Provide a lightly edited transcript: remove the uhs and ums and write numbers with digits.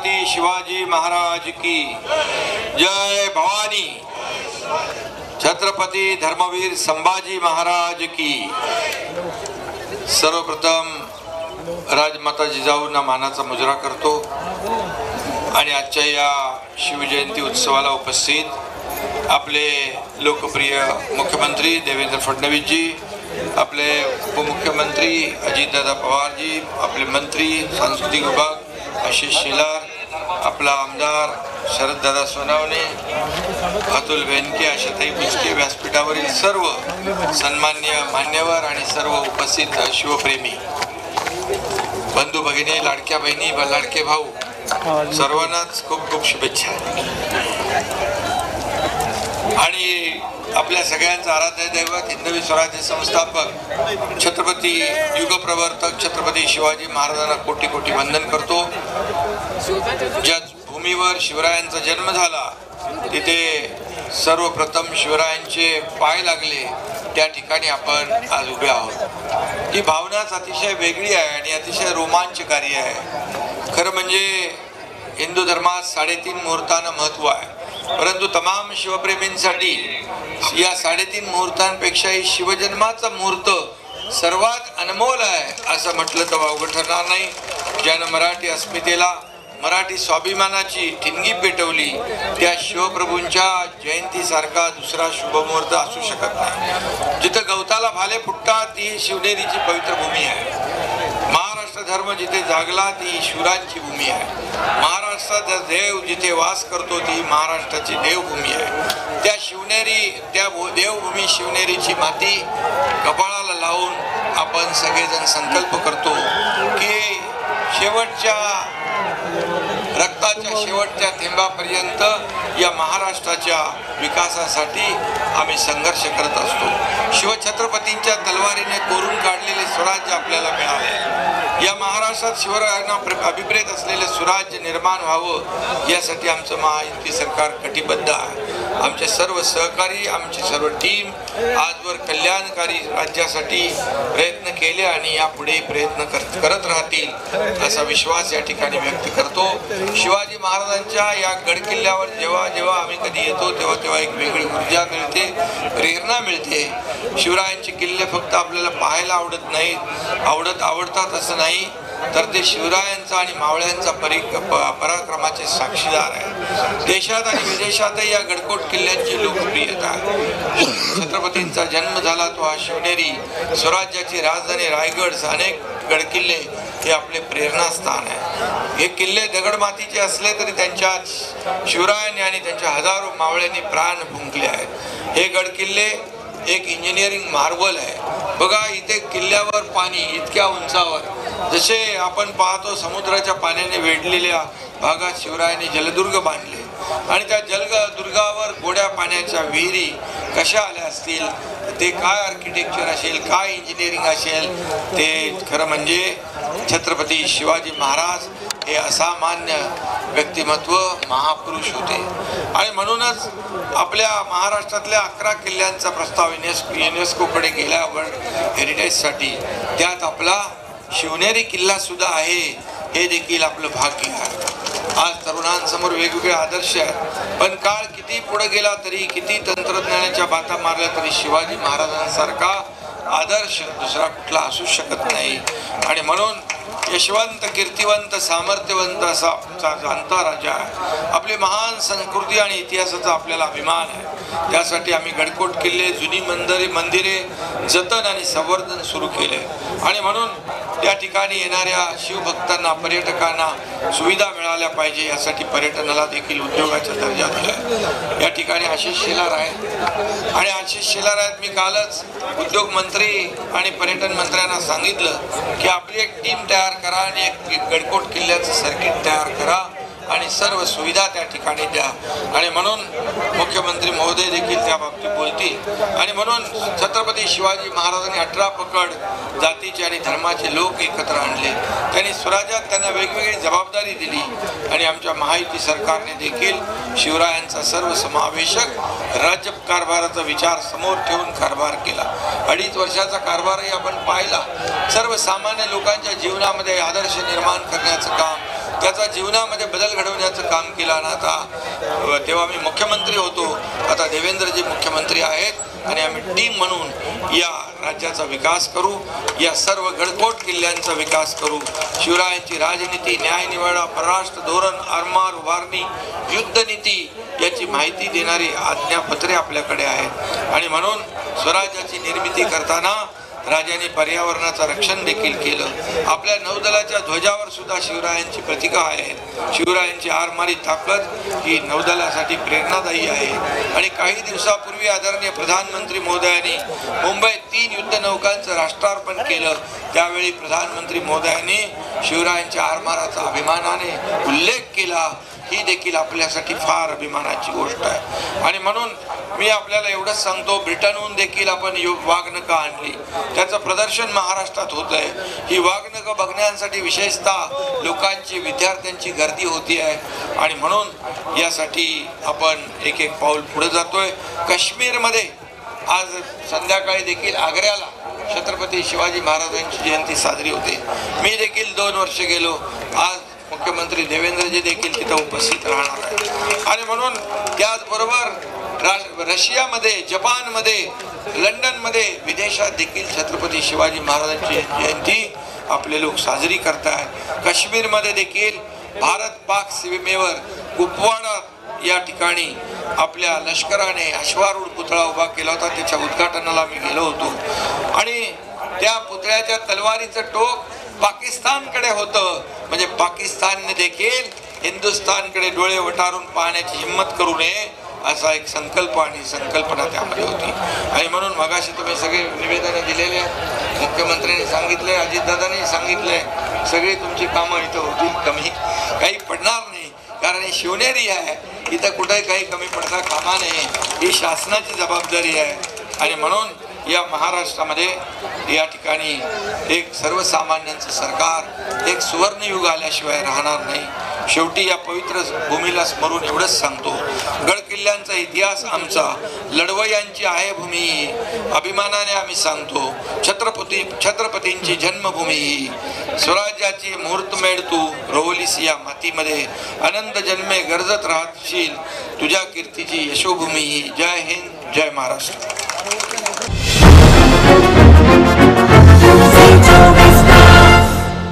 छत्रपती शिवाजी महाराज की जय। भवानी छत्रपती धर्मवीर संभाजी महाराज की। सर्वप्रथम राजमाता जिजाऊंना मानाचा मुजरा करतो आणि आजच्या या शिवजयंती उत्सवाला उपस्थित आपले लोकप्रिय मुख्यमंत्री देवेंद्र फडणवीस जी, आपले उपमुख्यमंत्री अजितदादा पवार जी, आपले मंत्री सांस्कृतिक विभाग आशिष शेलार, आपला आमदार शरददादा सोनावणे, अतुल बेनके, आशाताई बुचके, व्यासपीठावरील सर्व सन्माननीय मान्यवर आणि सर्व उपस्थित शिवप्रेमी बंधू भगिनी, लाडक्या बहिणी, लाडके भाऊ, सर्वांनाच खूप खूप शुभेच्छा। आणि आपल्या सगळ्यांचा आराध्य दैवत हिंदवी स्वराज्य संस्थापक छत्रपती युगप्रवर्तक छत्रपती शिवाजी महाराजांना कोटी कोटी वंदन करतो। ज्या भूमीवर शिवरायांचा जन्म झाला तिथे सर्वप्रथम शिवरायांचे पाय लागले, त्या ठिकाणी आपण आज उभे आहोत। ही भावनाच अतिशय वेगळी आहे आणि अतिशय रोमांचकारी आहे। खरं म्हणजे हिंदू धर्मात 3.5 मुहूर्तांना महत्व आहे, परंतु तमाम शिवप्रेमींसाठी या 3.5 मुहूर्तांपेक्षाही शिवजन्माचा मुहूर्त सर्वात अनमोल आहे असं म्हटलं तर वावगं ठरणार नाही। ज्यानं मराठी अस्मितेला, मराठी स्वाभिमानाची ठिणगी पेटवली, त्या शिवप्रभूंच्या जयंतीसारखा दुसरा शुभमुहूर्त असू शकत नाही। जिथं गवताला भाले फुटतात ती शिवनेरीची पवित्र भूमी आहे। महाराष्ट्र धर्म जिथे जागला ती शिवरायांची भूमी आहे। महाराष्ट्राचा देव जिथे वास करतो ती महाराष्ट्राची देवभूमी आहे। त्या शिवनेरी, त्या देवभूमी शिवनेरीची माती कपाळाला लावून आपण सगळेजण संकल्प करतो की शेवटच्या रक्ताच्या शेवटच्या थेंबापर्यंत या महाराष्ट्राच्या विकासासाठी आम्ही संघर्ष करत असतो। शिवछत्रपतींच्या तलवारीने कोरून काढलेले स्वराज्य आपल्याला मिळाले। या महाराष्ट्रात शिवरायांना अभिप्रेत असलेले स्वराज्य निर्माण व्हावं यासाठी आमचं महायुती सरकार कटिबद्ध आहे। आमचे सर्व सहकारी, आमची सर्व टीम आजवर कल्याणकारी राज्यासाठी प्रयत्न केले आणि यापुढे प्रयत्न करत राहतील असा विश्वास या ठिकाणी व्यक्त करतो। शिवाजी महाराजांच्या या गडकिल्ल्यावर जेव्हा जेव्हा आम्ही कधी येतो तेव्हा तेव्हा एक वेगळी ऊर्जा मिळते, प्रेरणा मिळते। शिवरायांचे किल्ले फक्त आपल्याला पाहायला आवडत नाहीत, आवडतात असं नाही, तर ते शिवरायांचा आणि मावळ्यांचा पराक्रमाचे साक्षीदार आहे। देशात आणि विदेशातही या गडकोट किल्ल्यांची लोकप्रियता आहे। छत्रपतींचा जन्म झाला तो हा शिवनेरी, स्वराज्याची राजधानी रायगड, अनेक गडकिल्ले हे आपले प्रेरणास्थान आहे। हे किल्ले दगडमातीचे असले तरी त्यांच्या शिवरायांनी आणि त्यांच्या हजारो मावळ्यांनी प्राण फुंकले आहेत। हे गडकिल्ले एक इंजिनिअरिंग मार्वल आहे। बघा, इथे किल्ल्यावर पाणी इतक्या उंचावर, जसे आपण पाहतो समुद्राच्या पाण्याने वेढलेल्या भागात शिवरायांनी जलदुर्ग बांधले आणि त्या जलदुर्गावर गोड्या पाण्याच्या विहिरी कशा आल्या असतील, ते काय आर्किटेक्चर असेल, काय इंजिनिअरिंग असेल, ते खरं म्हणजे छत्रपती शिवाजी महाराज हे असामान्य व्यक्तिमत्व, महापुरुष होते। आणि म्हणूनच आपल्या महाराष्ट्रातल्या 11 किल्ल्यांचा प्रस्ताव युनेस्कोकडे गेला वर्ल्ड हेरिटेजसाठी, त्यात आपला शिवनेरी किल्ला सुद्धा आहे, हे देखील आपलं भाग्य आहे। आज तरुणांसमोर वेगवेगळे आदर्श आहेत, पण काळ किती पुढे गेला तरी, किती तंत्रज्ञानाच्या बाता मारल्या तरी शिवाजी महाराजांसारखा आदर्श दुसरा कुठला असू शकत नाही। आणि म्हणून यशवंत, कीर्तिवंत, सामर्थ्यवंत असा आमचा जाणता राजा आहे। आपली महान संस्कृती आणि इतिहासाचा आपल्याला अभिमान आहे। त्यासाठी आम्ही गडकोट किल्ले, जुनी मंदिरे जतन आणि संवर्धन सुरू केले आणि म्हणून त्या ठिकाणी येणाऱ्या शिवभक्तांना, पर्यटकांना सुविधा मिळाल्या पाहिजे यासाठी पर्यटनाला देखील उद्योगाचा दर्जा दिला। या ठिकाणी आशिष शेलार आहेत आणि आशिष शेलार आहेत, मी कालच उद्योग मंत्री आणि पर्यटन मंत्र्यांना सांगितलं की आपली एक टीम तयार करा आणि एक गडकोट किल्ल्याचं सर्किट तयार करा आणि सर्व सुविधा त्या ठिकाणी द्या। आणि म्हणून मुख्यमंत्री महोदय देखील त्या बाबतीत बोलतील। आणि म्हणून छत्रपती शिवाजी महाराजांनी 18 पकड जातीचे आणि धर्माचे लोक एकत्र आणले, त्यांनी स्वराज्यात त्यांना वेगवेगळी जबाबदारी दिली आणि आमच्या महायुती सरकारने देखील शिवरायांचा सर्वसमावेशक राज्य कारभाराचा विचार समोर ठेवून कारभार केला। 2.5 वर्षाचा कारभारही आपण पाहिला। सर्वसामान्य लोकांच्या जीवनामध्ये आदर्श निर्माण करण्याचं काम त्याचा जीवनामध्ये बदल घडवण्याचं काम केलं. आणि आता तेव्हा मी मुख्यमंत्री होतो, आता देवेंद्रजी मुख्यमंत्री आहेत आणि आम्ही टीम म्हणून या राज्याचा विकास करू, या सर्व गडकोट किल्ल्यांचा विकास करू. शिवरायांची राजनीती, न्यायनिवाडा, परराष्ट्र धोरण, आरमार उभारणी, युद्धनीती याची माहिती देणारी आज्ञापत्रे आपल्याकडे आहेत. आणि म्हणून स्वराज्याची निर्मिती करताना राजाने पर्यावरणाचं रक्षण देखील केलं. आपल्या नौदलाच्या ध्वजावर सुद्धा शिवरायांची प्रतीका आहेत. शिवरायांची आरमारी ताकद ही नौदलासाठी प्रेरणादायी आहे. आणि काही दिवसापूर्वी आदरणीय प्रधानमंत्री महोदयांनी मुंबईत 3 युद्धनौकांचं राष्ट्रार्पण केलं. त्यावेळी प्रधानमंत्री महोदयांनी शिवरायांच्या आरमाराचा अभिमानाने उल्लेख केला. ही देखील आपल्यासाठी फार अभिमानाची गोष्ट आहे. आणि म्हणून मी आपल्याला एवढंच सांगतो, ब्रिटनहून देखील आपण वाघनखं आणली, त्याचं प्रदर्शन महाराष्ट्रात होत आहे. ही वाघनखं बघण्यासाठी विशेषतः लोकांची, विद्यार्थ्यांची गर्दी होती आहे. आणि म्हणून यासाठी आपण एक एक पाऊल पुढे जातोय. काश्मीरमध्ये आज संध्याकाळी देखील आग्र्याला छत्रपती शिवाजी महाराजांची जयंती साजरी होते. मी देखील 2 वर्ष गेलो. आज मुख्यमंत्री देवेंद्रजी देखील तिथं उपस्थित राहणार आहे. आणि म्हणून त्याचबरोबर रशियामध्ये, जपानमध्ये, लंडनमध्ये, विदेशात देखील छत्रपती शिवाजी महाराजांची जयंती आपले लोक साजरी करतात. काश्मीरमध्ये देखील भारत पाक सीमेवर कुपवाडा या ठिकाणी आपल्या लष्कराने अश्वारूढ पुतळा उभा केला होता. त्याच्या उद्घाटनाला मी गेलो होतो. आणि त्या पुतळ्याच्या तलवारीचं टोक पाकिस्तानकडे होतं. म्हणजे पाकिस्तानने देखील हिंदुस्थानकडे डोळे वटारून पाहण्याची हिंमत करू नये असा एक संकल्प आणि संकल्पना त्यामध्ये होती. आणि म्हणून मगाशी तुम्ही सगळे निवेदनं दिलेले आहेत. मुख्यमंत्र्यांनी सांगितले, अजितदादांनी सांगितले, सगळी तुमची कामं इथं होतील, कमी काही पडणार नाही. कारण ही शिवनेरी आहे, इथं कुठेही काही कमी पडता कामा नये. ही शासनाची जबाबदारी आहे. आणि म्हणून या महाराष्ट्रामध्ये या ठिकाणी एक सर्वसामान्यांचं सरकार, एक सुवर्णयुग आल्याशिवाय राहणार नाही. शेवटी या पवित्र भूमीला स्मरून एवढंच सांगतो, गडकिल्ल्यांचा इतिहास आमचा, लढवयांची आहे भूमी, अभिमानाने आम्ही सांगतो. छत्रपतींची जन्मभूमी ही, स्वराज्याची मुहूर्तमेढ तू रोवलीस या मातीमध्ये, अनंत जन्मे गरजत राहशील तुझ्या कीर्तीची यशोभूमी ही. जय हिंद, जय महाराष्ट्र.